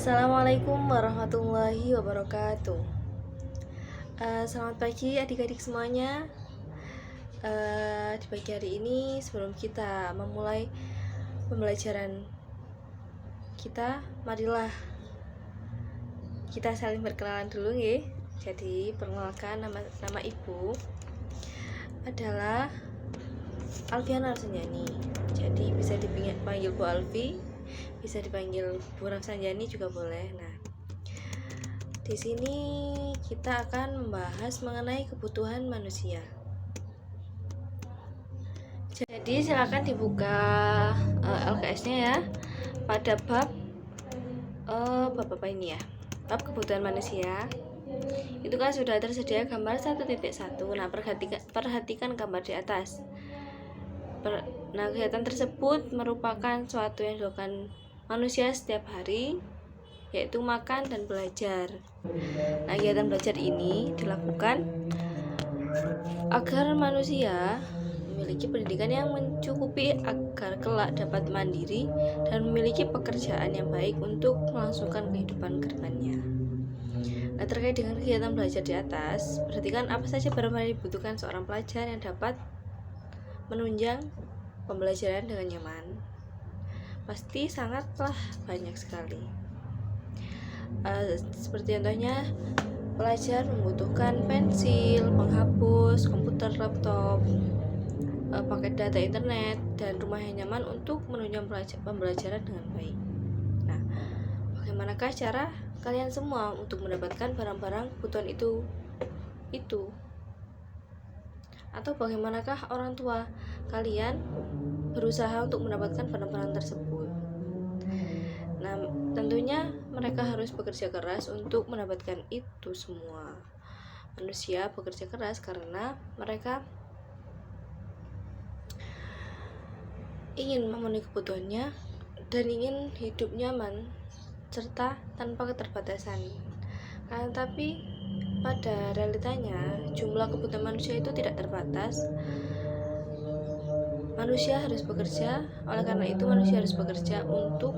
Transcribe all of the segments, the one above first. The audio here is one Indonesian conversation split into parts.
Assalamualaikum warahmatullahi wabarakatuh. Selamat pagi adik-adik semuanya. Di pagi hari ini sebelum kita memulai pembelajaran kita, marilah kita saling berkenalan dulu ya. Jadi perkenalkan, nama ibu adalah Alfiana Arsanjani. Jadi bisa dipanggil Bu Alfi, bisa dipanggil Bu Rafsanjani juga boleh. Nah, di sini kita akan membahas mengenai kebutuhan manusia. Jadi silakan dibuka LKS-nya ya, pada bab apa ini ya, bab kebutuhan manusia. Itu kan sudah tersedia gambar 1.1. Nah, perhatikan gambar di atas. Nah, kegiatan tersebut merupakan suatu yang dilakukan manusia setiap hari, yaitu makan dan belajar. Nah, kegiatan belajar ini dilakukan agar manusia memiliki pendidikan yang mencukupi agar kelak dapat mandiri dan memiliki pekerjaan yang baik untuk melangsungkan kehidupan kedepannya. Nah, terkait dengan kegiatan belajar di atas, perhatikan apa saja barang yang dibutuhkan seorang pelajar yang dapat menunjang pembelajaran dengan nyaman. Pasti sangatlah banyak sekali. Seperti contohnya, pelajar membutuhkan pensil, penghapus, komputer, laptop, paket data internet, dan rumah yang nyaman untuk menunjang pembelajaran dengan baik. Nah, bagaimanakah cara kalian semua untuk mendapatkan barang-barang kebutuhan itu? Atau bagaimanakah orang tua kalian berusaha untuk mendapatkan barang-barang tersebut? Nah, tentunya mereka harus bekerja keras untuk mendapatkan itu semua. Manusia bekerja keras karena mereka ingin memenuhi kebutuhannya dan ingin hidup nyaman serta tanpa keterbatasan. Tapi pada realitanya jumlah kebutuhan manusia itu tidak terbatas. Manusia harus bekerja, oleh karena itu manusia harus bekerja untuk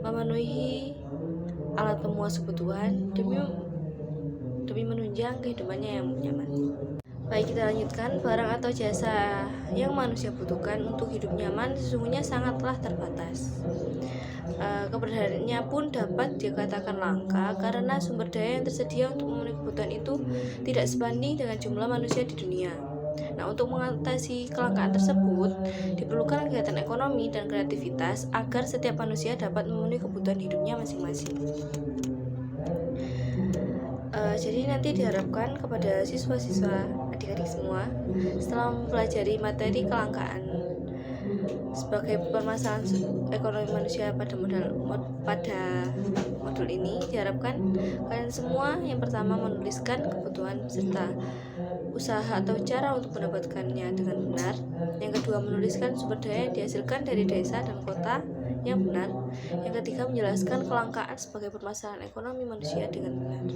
memenuhi alat pemuas kebutuhan demi menunjang kehidupannya yang nyaman. Baik, kita lanjutkan. Barang atau jasa yang manusia butuhkan untuk hidup nyaman sesungguhnya sangatlah terbatas. Keberadaannya pun dapat dikatakan langka karena sumber daya yang tersedia untuk memenuhi kebutuhan itu tidak sebanding dengan jumlah manusia di dunia. Nah, untuk mengatasi kelangkaan tersebut diperlukan kegiatan ekonomi dan kreativitas agar setiap manusia dapat memenuhi kebutuhan hidupnya masing-masing. Jadi nanti diharapkan kepada siswa-siswa adik-adik semua, setelah mempelajari materi kelangkaan sebagai permasalahan ekonomi manusia pada modul ini, diharapkan kalian semua yang pertama menuliskan kebutuhan serta usaha atau cara untuk mendapatkannya dengan benar. Yang kedua, menuliskan sumber daya yang dihasilkan dari desa dan kota yang benar. Yang ketiga, menjelaskan kelangkaan sebagai permasalahan ekonomi manusia dengan benar.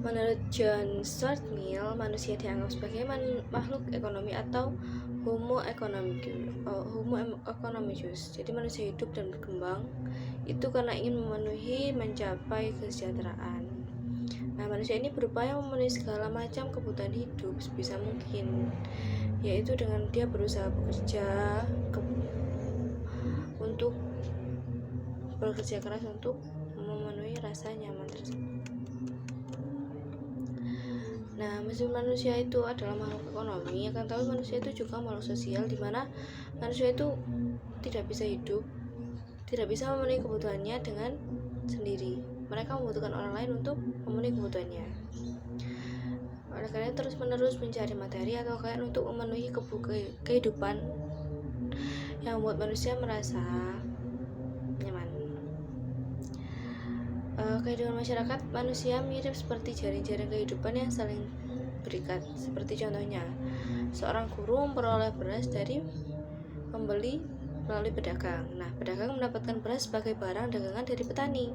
Menurut John Stuart Mill, manusia dianggap sebagai makhluk ekonomi atau Homo economicus. Jadi manusia hidup dan berkembang itu karena ingin mencapai kesejahteraan. Nah, manusia ini berupaya memenuhi segala macam kebutuhan hidup sebisa mungkin, yaitu dengan dia berusaha bekerja keras untuk memenuhi rasa nyaman tersebut. Nah, meskipun manusia itu adalah makhluk ekonomi, akan tahu manusia itu juga makhluk sosial, di mana manusia itu tidak bisa memenuhi kebutuhannya dengan sendiri. Mereka membutuhkan orang lain untuk memenuhi kebutuhannya. Oleh karena terus-menerus mencari materi atau kain untuk memenuhi kehidupan yang membuat manusia merasa nyaman. Kehidupan masyarakat manusia mirip seperti jaring-jaring kehidupan yang saling berikat. Seperti contohnya, seorang guru memperoleh beras dari pembeli melalui pedagang. Nah, pedagang mendapatkan beras sebagai barang dagangan dari petani,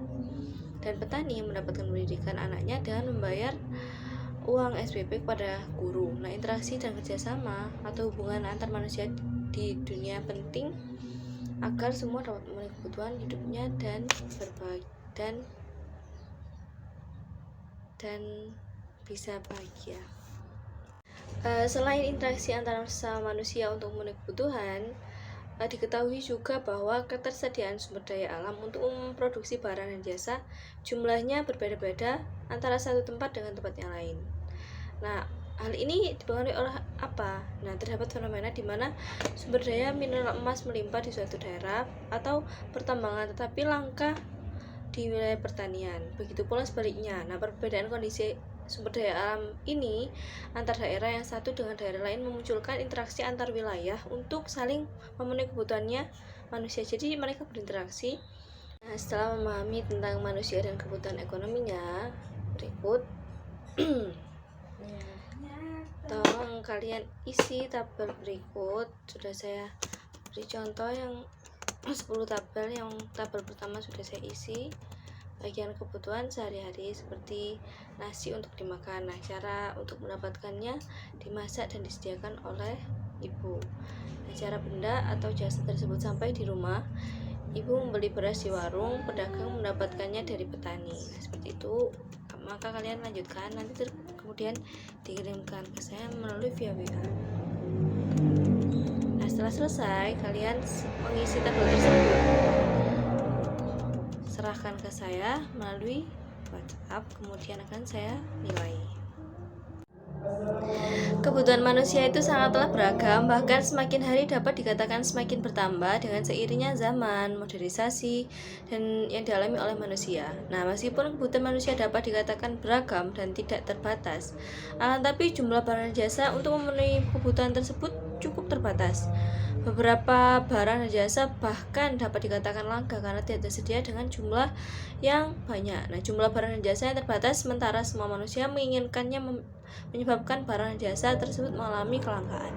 dan petani mendapatkan pendidikan anaknya dengan membayar uang SPP kepada guru. Nah, interaksi dan kerjasama atau hubungan antar manusia di dunia penting agar semua dapat memenuhi kebutuhan hidupnya dan berbagi dan bisa bahagia. Selain interaksi antara sesama manusia untuk memenuhi kebutuhan, diketahui juga bahwa ketersediaan sumber daya alam untuk memproduksi barang dan jasa jumlahnya berbeda-beda antara satu tempat dengan tempat yang lain. Nah, hal ini dipengaruhi oleh apa? Nah, terdapat fenomena di mana sumber daya mineral emas melimpah di suatu daerah atau pertambangan tetapi langka di wilayah pertanian. Begitu pula sebaliknya. Nah, perbedaan kondisi sumber daya alam ini antar daerah yang satu dengan daerah lain memunculkan interaksi antar wilayah untuk saling memenuhi kebutuhannya manusia. Jadi mereka berinteraksi. Nah, setelah memahami tentang manusia dan kebutuhan ekonominya, berikut tolong kalian isi tabel berikut. Sudah saya beri contoh yang 10 tabel. Yang tabel pertama sudah saya isi bagian kebutuhan sehari-hari seperti nasi untuk dimakan. Nah, cara untuk mendapatkannya dimasak dan disediakan oleh ibu. Nah, cara benda atau jasa tersebut sampai di rumah, ibu membeli beras di warung, pedagang mendapatkannya dari petani. Nah, seperti itu. Maka kalian lanjutkan, nanti kemudian dikirimkan ke saya melalui via WA. Nah, setelah selesai kalian mengisi tabel tersebut, serahkan ke saya melalui WhatsApp, kemudian akan saya nilai. Kebutuhan manusia itu sangatlah beragam, bahkan semakin hari dapat dikatakan semakin bertambah dengan seiringnya zaman, modernisasi, dan yang dialami oleh manusia. Nah, meskipun kebutuhan manusia dapat dikatakan beragam dan tidak terbatas, tapi jumlah barang jasa untuk memenuhi kebutuhan tersebut cukup terbatas. Beberapa barang dan jasa bahkan dapat dikatakan langka karena tidak tersedia dengan jumlah yang banyak. Nah, jumlah barang dan jasa yang terbatas sementara semua manusia menginginkannya menyebabkan barang dan jasa tersebut mengalami kelangkaan.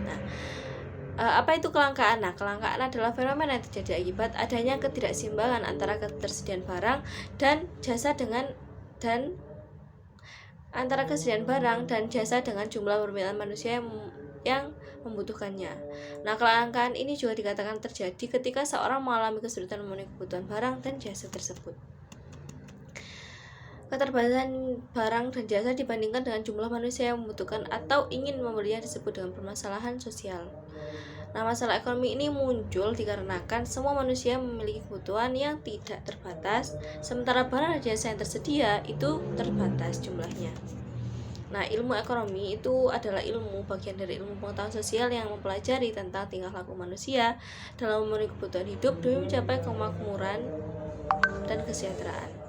Nah, apa itu kelangkaan? Nah, kelangkaan adalah fenomena yang terjadi akibat adanya ketidakseimbangan antara ketersediaan barang dan jasa antara kesediaan barang dan jasa dengan jumlah permintaan manusia yang membutuhkannya. Nah, kelangkaan ini juga dikatakan terjadi ketika seorang mengalami kesulitan memenuhi kebutuhan barang dan jasa tersebut. Keterbatasan barang dan jasa dibandingkan dengan jumlah manusia yang membutuhkan atau ingin membelinya disebut dengan permasalahan sosial. Nah, masalah ekonomi ini muncul dikarenakan semua manusia memiliki kebutuhan yang tidak terbatas, sementara barang dan jasa yang tersedia itu terbatas jumlahnya. Nah, ilmu ekonomi itu adalah bagian dari ilmu pengetahuan sosial yang mempelajari tentang tingkah laku manusia dalam memenuhi kebutuhan hidup demi mencapai kemakmuran dan kesejahteraan.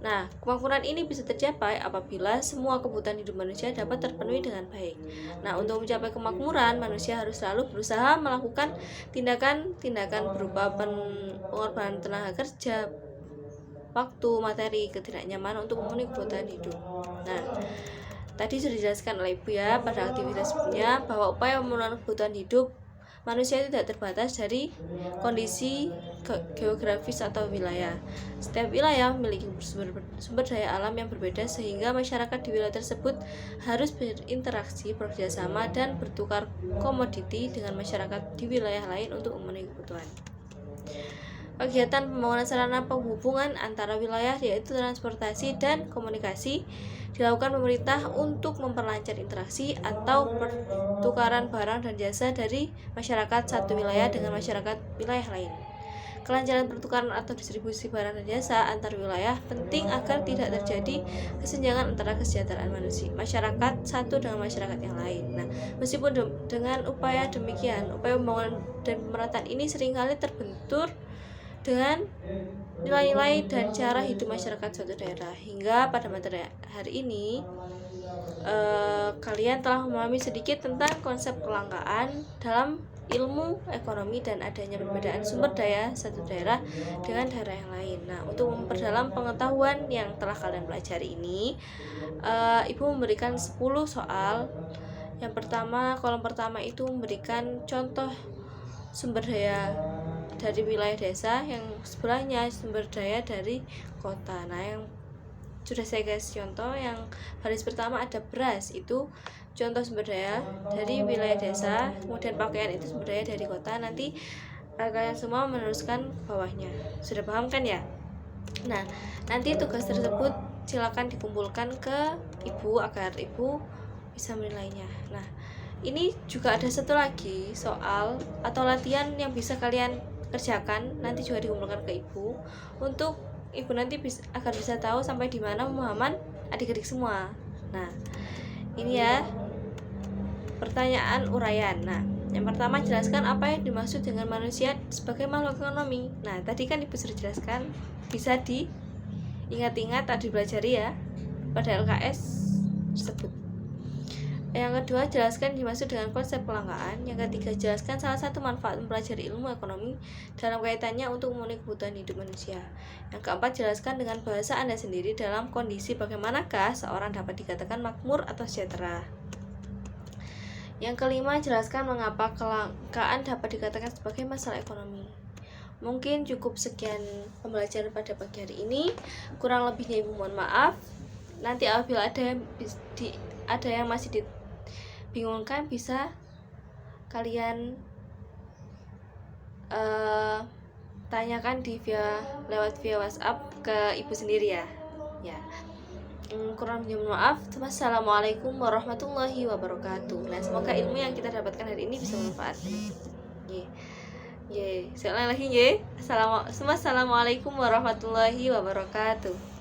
Nah, kemakmuran ini bisa tercapai apabila semua kebutuhan hidup manusia dapat terpenuhi dengan baik. Nah, untuk mencapai kemakmuran, manusia harus selalu berusaha melakukan tindakan-tindakan berupa pengorbanan tenaga kerja, waktu, materi, ketidaknyamanan untuk memenuhi kebutuhan hidup. Nah, tadi sudah dijelaskan oleh Ibu ya pada aktivitas sebelumnya bahwa upaya pemenuhan kebutuhan hidup manusia tidak terbatas dari kondisi geografis atau wilayah. Setiap wilayah memiliki sumber daya alam yang berbeda sehingga masyarakat di wilayah tersebut harus berinteraksi, bekerjasama, dan bertukar komoditi dengan masyarakat di wilayah lain untuk memenuhi kebutuhan. Kegiatan pembangunan sarana penghubungan antara wilayah yaitu transportasi dan komunikasi dilakukan pemerintah untuk memperlancar interaksi atau pertukaran barang dan jasa dari masyarakat satu wilayah dengan masyarakat wilayah lain. Kelancaran pertukaran atau distribusi barang dan jasa antar wilayah penting agar tidak terjadi kesenjangan antara kesejahteraan masyarakat satu dengan masyarakat yang lain. Nah, meskipun dengan upaya demikian, upaya pembangunan dan pemerataan ini seringkali terbentur dengan nilai-nilai dan cara hidup masyarakat suatu daerah. Hingga pada materi hari ini kalian telah memahami sedikit tentang konsep kelangkaan dalam ilmu ekonomi dan adanya perbedaan sumber daya satu daerah dengan daerah yang lain. Nah, untuk memperdalam pengetahuan yang telah kalian pelajari ini, Ibu memberikan 10 soal. Yang pertama, kolom pertama itu memberikan contoh sumber daya dari wilayah desa, yang sebelahnya sumber daya dari kota. Nah, yang sudah saya kasih contoh, yang baris pertama ada beras, itu contoh sumber daya dari wilayah desa, kemudian pakaian itu sumber daya dari kota. Nanti kalian semua meneruskan ke bawahnya. Sudah paham kan ya? Nah, nanti tugas tersebut silakan dikumpulkan ke ibu agar ibu bisa menilainya. Nah, ini juga ada satu lagi soal atau latihan yang bisa kalian kerjakan, nanti juga dikumpulkan ke ibu untuk ibu nanti agar bisa tahu sampai di mana pemahaman adik-adik semua. Nah, ini ya pertanyaan uraian. Nah, yang pertama, jelaskan apa yang dimaksud dengan manusia sebagai makhluk ekonomi. Nah, tadi kan ibu sudah jelaskan, bisa diingat-ingat atau dipelajari ya pada LKS tersebut. Yang kedua, jelaskan dimaksud dengan konsep kelangkaan. Yang ketiga, jelaskan salah satu manfaat mempelajari ilmu ekonomi dalam kaitannya untuk memenuhi kebutuhan hidup manusia. Yang keempat, jelaskan dengan bahasa Anda sendiri dalam kondisi bagaimanakah seorang dapat dikatakan makmur atau sejahtera. Yang kelima, jelaskan mengapa kelangkaan dapat dikatakan sebagai masalah ekonomi. Mungkin cukup sekian pembelajaran pada pagi hari ini. Kurang lebihnya ibu mohon maaf. Nanti apabila ada yang masih dibingungkan, bisa kalian tanyakan lewat via WhatsApp ke ibu sendiri ya. Kurang lebih maaf. Wassalamualaikum warahmatullahi wabarakatuh. Nah, semoga ilmu yang kita dapatkan hari ini bisa bermanfaat. Sekali lagi Assalamualaikum warahmatullahi wabarakatuh.